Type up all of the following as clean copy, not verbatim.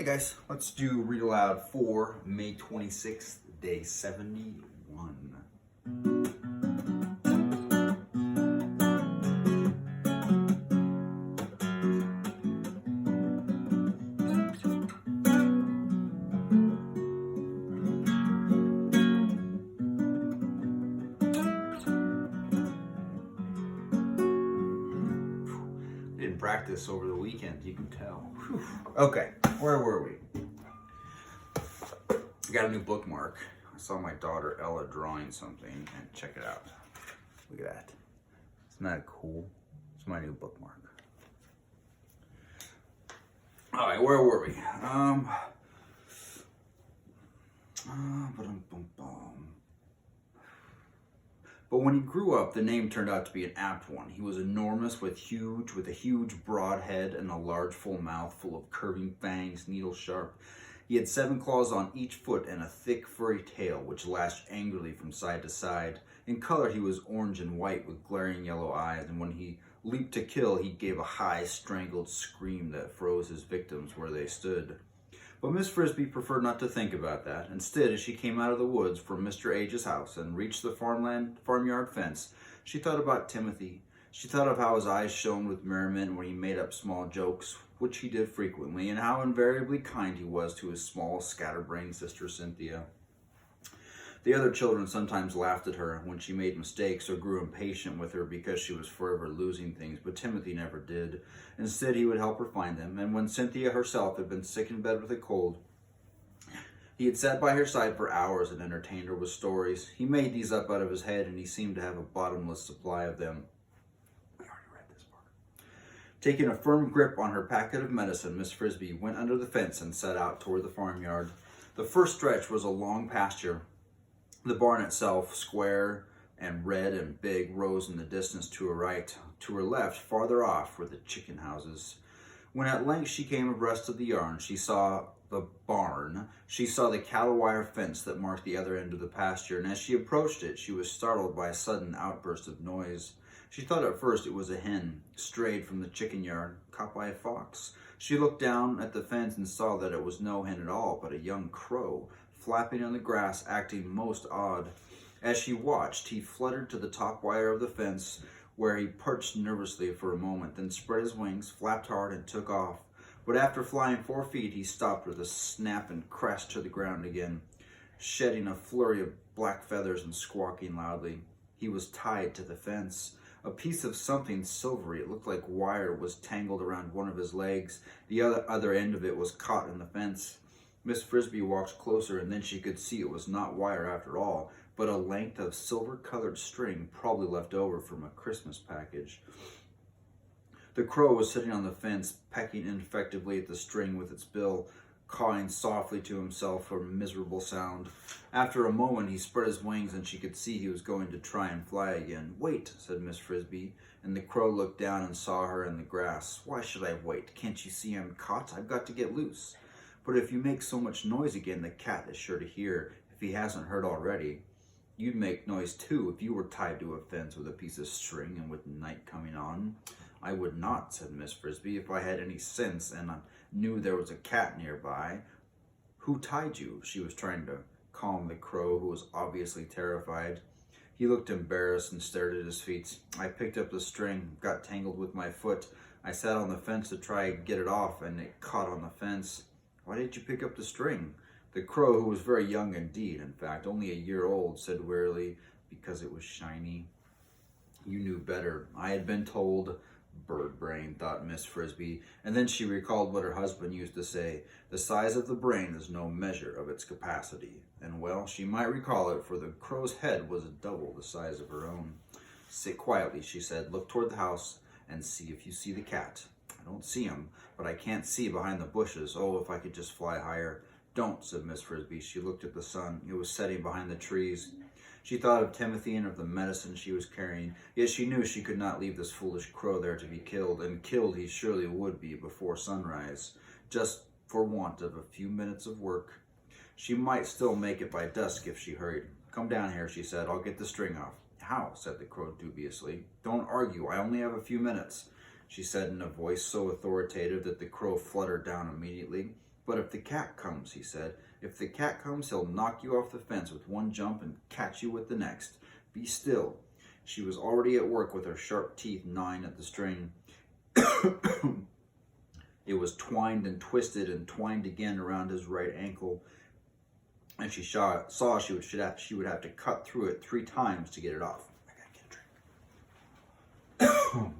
Hey guys, let's do Read Aloud for May 26th, day 71. Didn't practice over the weekend, you can tell. Whew. Okay, where were we? I got a new bookmark. I saw my daughter Ella drawing something, and check it out. Look at that. Isn't that cool? It's my new bookmark. All right, where were we? But when he grew up, the name turned out to be an apt one. He was enormous with a huge broad head and a large full mouth full of curving fangs, needle sharp. He had 7 claws on each foot and a thick furry tail which lashed angrily from side to side. In color he was orange and white with glaring yellow eyes, and when he leaped to kill he gave a high strangled scream that froze his victims where they stood. But Miss Frisbee preferred not to think about that. Instead, as she came out of the woods from Mr. Age's house and reached the farmyard fence, she thought about Timothy. She thought of how his eyes shone with merriment when he made up small jokes, which he did frequently, and how invariably kind he was to his small, scatterbrained sister Cynthia. The other children sometimes laughed at her when she made mistakes or grew impatient with her because she was forever losing things, but Timothy never did. Instead, he would help her find them, and when Cynthia herself had been sick in bed with a cold, he had sat by her side for hours and entertained her with stories. He made these up out of his head, and he seemed to have a bottomless supply of them. We already read this part. Taking a firm grip on her packet of medicine, Miss Frisbee went under the fence and set out toward the farmyard. The first stretch was a long pasture. The barn itself, square and red and big, rose in the distance to her right. To her left, farther off, were the chicken houses. When at length she came abreast of the yard, she saw the barn. She saw the cattle wire fence that marked the other end of the pasture, and as she approached it, she was startled by a sudden outburst of noise. She thought at first it was a hen, strayed from the chicken yard, caught by a fox. She looked down at the fence and saw that it was no hen at all, but a young crow, flapping on the grass, acting most odd. As she watched, he fluttered to the top wire of the fence, where he perched nervously for a moment, then spread his wings, flapped hard, and took off. But after flying 4 feet, he stopped with a snap and crashed to the ground again, shedding a flurry of black feathers and squawking loudly. He was tied to the fence. A piece of something silvery, it looked like wire, was tangled around one of his legs. The other end of it was caught in the fence. Miss Frisbee walked closer, and then she could see it was not wire after all, but a length of silver-colored string, probably left over from a Christmas package. The crow was sitting on the fence, pecking ineffectively at the string with its bill, cawing softly to himself for a miserable sound. After a moment, he spread his wings, and she could see he was going to try and fly again. "Wait," said Miss Frisbee, and the crow looked down and saw her in the grass. "Why should I wait? Can't you see I'm caught? I've got to get loose." "But if you make so much noise again, the cat is sure to hear, if he hasn't heard already." "You'd make noise too if you were tied to a fence with a piece of string and with night coming on." "I would not," said Miss Frisbee, "if I had any sense and I knew there was a cat nearby." "Who tied you?" She was trying to calm the crow, who was obviously terrified. He looked embarrassed and stared at his feet. "I picked up the string, got tangled with my foot. I sat on the fence to try and get it off, and it caught on the fence." "Why did you pick up the string?" The crow, who was very young indeed, in fact, only a year old, said wearily, "Because it was shiny." "You knew better." "I had been told." Bird brain, thought Miss Frisbee, and then she recalled what her husband used to say, "The size of the brain is no measure of its capacity." And well, she might recall it, for the crow's head was double the size of her own. "Sit quietly," she said. "Look toward the house and see if you see the cat." "I don't see him, but I can't see behind the bushes. Oh, if I could just fly higher." "Don't," said Miss Frisbee. She looked at the sun. It was setting behind the trees. She thought of Timothy and of the medicine she was carrying, yet she knew she could not leave this foolish crow there to be killed, and killed he surely would be before sunrise, just for want of a few minutes of work. She might still make it by dusk if she hurried. "Come down here," she said. "I'll get the string off." "How?" said the crow dubiously. "Don't argue. I only have a few minutes," she said in a voice so authoritative that the crow fluttered down immediately. But if the cat comes, he said, if the cat comes, he'll knock you off the fence with one jump and catch you with the next. Be still. She was already at work with her sharp teeth gnawing at the string. It was twined and twisted and twined again around his right ankle, and she saw she would have to cut through it 3 times to get it off. I gotta get a drink.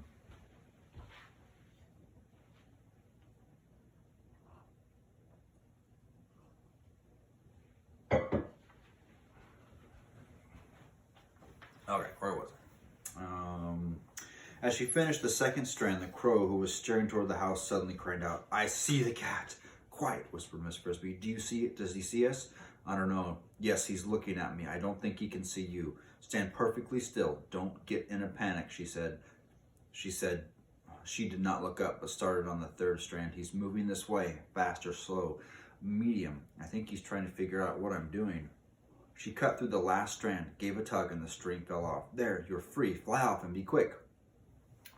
Okay, where was I? As she finished the second strand, the crow, who was staring toward the house, suddenly cried out, "I see the cat!" "Quiet," whispered Miss Frisbee. "Do you see it? Does he see us?" "I don't know. Yes, he's looking at me. I don't think he can see you. Stand perfectly still. Don't get in a panic," she said. She did not look up, but started on the 3rd strand. "He's moving this way, fast or slow." "Medium. I think he's trying to figure out what I'm doing." She cut through the last strand, gave a tug, and the string fell off. "There, you're free. Fly off and be quick."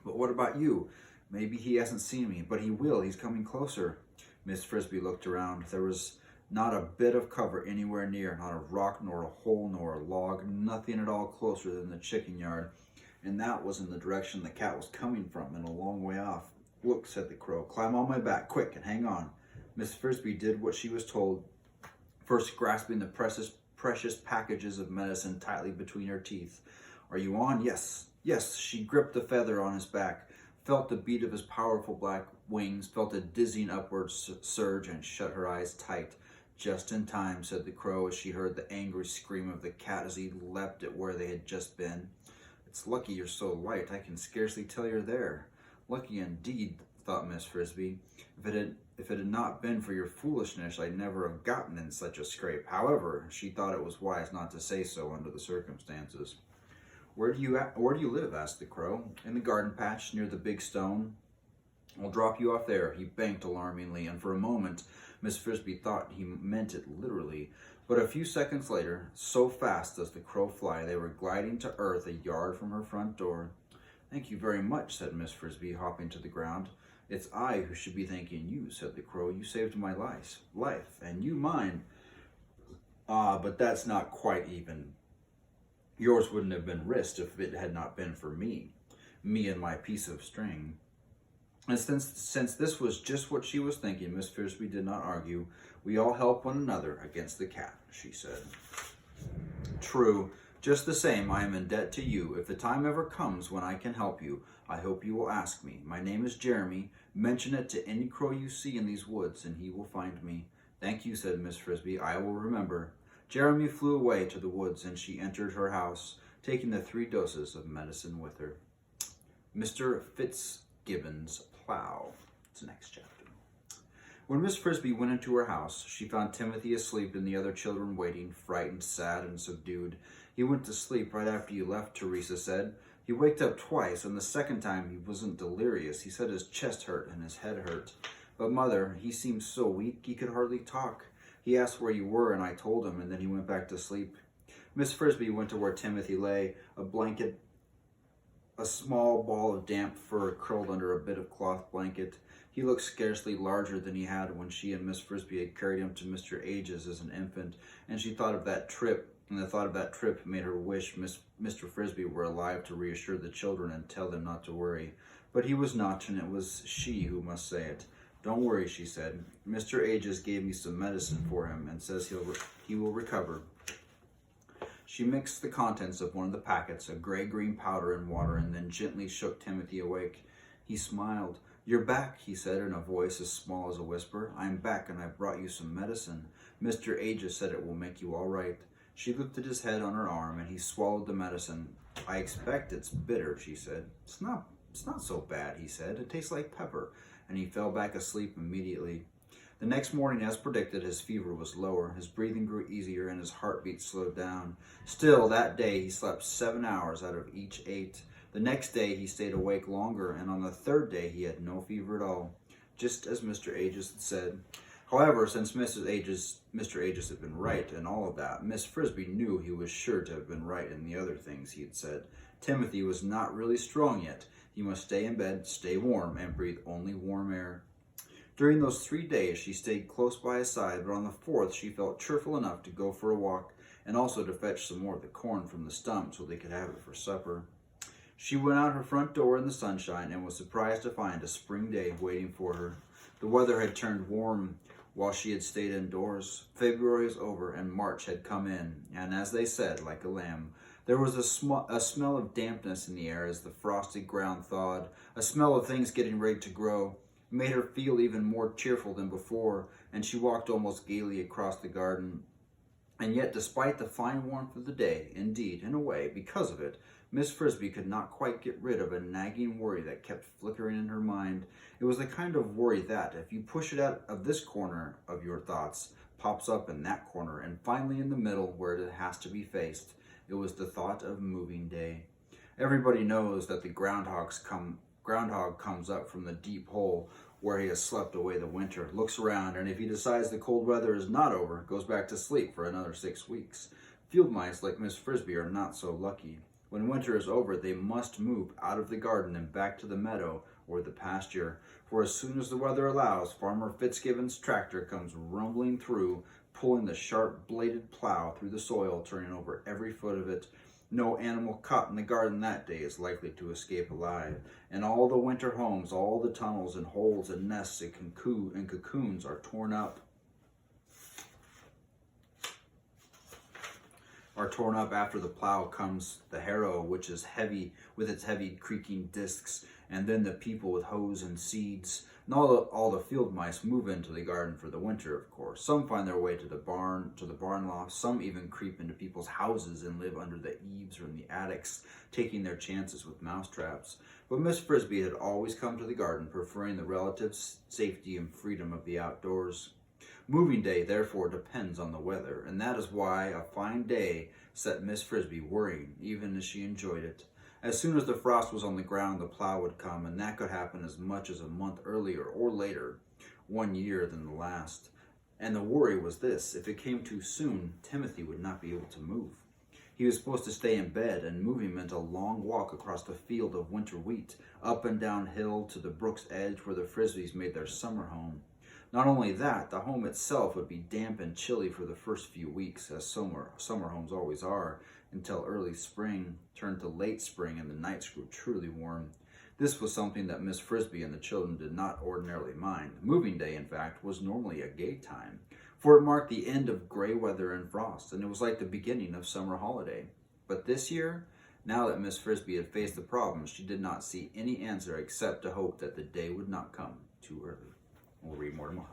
"But what about you? Maybe he hasn't seen me, but he will. He's coming closer." Miss Frisbee looked around. There was not a bit of cover anywhere near, not a rock, nor a hole, nor a log, nothing at all closer than the chicken yard, and that was in the direction the cat was coming from, and a long way off. "Look," said the crow, "climb on my back, quick, and hang on." Miss Frisbee did what she was told, first grasping the precious packages of medicine tightly between her teeth. "Are you on?" "Yes, yes." She gripped the feather on his back, felt the beat of his powerful black wings, felt a dizzying upward surge, and shut her eyes tight. "Just in time," said the crow, as she heard the angry scream of the cat as he leapt at where they had just been. "It's lucky you're so light. I can scarcely tell you're there." "Lucky indeed," thought Miss Frisbee. If it had not been for your foolishness, I'd never have gotten in such a scrape." However, she thought it was wise not to say so under the circumstances. Where do you live?" asked the crow. "In the garden patch, near the big stone." "I'll drop you off there," he banked alarmingly, and for a moment Miss Frisbee thought he meant it literally. But a few seconds later, so fast does the crow fly, they were gliding to earth a yard from her front door. "Thank you very much," said Miss Frisbee, hopping to the ground. "It's I who should be thanking you," said the crow. "You saved my life, and you mine." "Ah, but that's not quite even. Yours wouldn't have been risked if it had not been for me and my piece of string." And since this was just what she was thinking, Miss Frisbee did not argue. "We all help one another against the cat," she said. "True. Just the same, I am in debt to you. If the time ever comes when I can help you, I hope you will ask me. My name is Jeremy. Mention it to any crow you see in these woods, and he will find me." "Thank you," said Miss Frisbee. "I will remember." Jeremy flew away to the woods, and she entered her house, taking the 3 doses of medicine with her. Mr. Fitzgibbon's Plow. It's the next chapter. When Miss Frisbee went into her house, she found Timothy asleep and the other children waiting, frightened, sad, and subdued. "He went to sleep right after you left," Teresa said. "He waked up twice, and the second time he wasn't delirious. He said his chest hurt and his head hurt. But, Mother, he seemed so weak he could hardly talk. He asked where you were, and I told him, and then he went back to sleep." Miss Frisbee went to where Timothy lay, a blanket, a small ball of damp fur curled under a bit of cloth blanket. He looked scarcely larger than he had when she and Miss Frisbee had carried him to Mr. Age's as an infant, and she thought of that trip, and the thought of that trip made her wish Mr. Frisbee were alive to reassure the children and tell them not to worry. But he was not, and it was she who must say it. "Don't worry," she said. "Mr. Ages gave me some medicine for him and says he will recover." She mixed the contents of one of the packets, a gray-green powder, in water, and then gently shook Timothy awake. He smiled. "You're back," he said in a voice as small as a whisper. "I'm back, and I've brought you some medicine. Mr. Ages said it will make you all right." She lifted his head on her arm, and he swallowed the medicine. "I expect it's bitter," she said. It's not so bad," he said. "It tastes like pepper," and he fell back asleep immediately. The next morning, as predicted, his fever was lower, his breathing grew easier, and his heartbeat slowed down. Still, that day he slept 7 hours out of each 8. The next day he stayed awake longer, and on the 3rd day he had no fever at all, just as Mr. Ages had said. However, since Mr. Ages had been right in all of that, Miss Frisbee knew he was sure to have been right in the other things he had said. Timothy was not really strong yet. He must stay in bed, stay warm, and breathe only warm air. During those 3 days, she stayed close by his side, but on the fourth, she felt cheerful enough to go for a walk and also to fetch some more of the corn from the stump so they could have it for supper. She went out her front door in the sunshine and was surprised to find a spring day waiting for her. The weather had turned warm while she had stayed indoors. February was over and March had come in, and as they said, like a lamb. There was a smell of dampness in the air as the frosted ground thawed, a smell of things getting ready to grow. It made her feel even more cheerful than before, and she walked almost gaily across the garden. And yet, despite the fine warmth of the day, indeed, in a way, because of it, Miss Frisbee could not quite get rid of a nagging worry that kept flickering in her mind. It was the kind of worry that, if you push it out of this corner of your thoughts, pops up in that corner, and finally in the middle where it has to be faced. It was the thought of moving day. Everybody knows that the groundhog comes up from the deep hole where he has slept away the winter, looks around, and if he decides the cold weather is not over, goes back to sleep for another 6 weeks. Field mice like Miss Frisbee are not so lucky. When winter is over, they must move out of the garden and back to the meadow or the pasture, for as soon as the weather allows, Farmer Fitzgibbon's tractor comes rumbling through, pulling the sharp-bladed plow through the soil, turning over every foot of it. No animal caught in the garden that day is likely to escape alive, and all the winter homes, all the tunnels and holes and nests and cocoons are torn up. After the plow comes the harrow, which is heavy with its heavy creaking discs, and then the people with hoes and seeds. And all the field mice move into the garden for the winter, of course. Some find their way to the barn loft. Some even creep into people's houses and live under the eaves or in the attics, taking their chances with mouse traps. But Miss Frisbee had always come to the garden, preferring the relative safety and freedom of the outdoors. Moving day, therefore, depends on the weather, and that is why a fine day set Miss Frisbee worrying, even as she enjoyed it. As soon as the frost was on the ground, the plow would come, and that could happen as much as a month earlier or later, 1 year than the last. And the worry was this: if it came too soon, Timothy would not be able to move. He was supposed to stay in bed, and moving meant a long walk across the field of winter wheat, up and down hill to the brook's edge where the Frisbees made their summer home. Not only that, the home itself would be damp and chilly for the first few weeks, as summer homes always are, until early spring turned to late spring and the nights grew truly warm. This was something that Miss Frisbee and the children did not ordinarily mind. Moving day, in fact, was normally a gay time, for it marked the end of gray weather and frost, and it was like the beginning of summer holiday. But this year, now that Miss Frisbee had faced the problem, she did not see any answer except to hope that the day would not come too early. We'll read more tomorrow.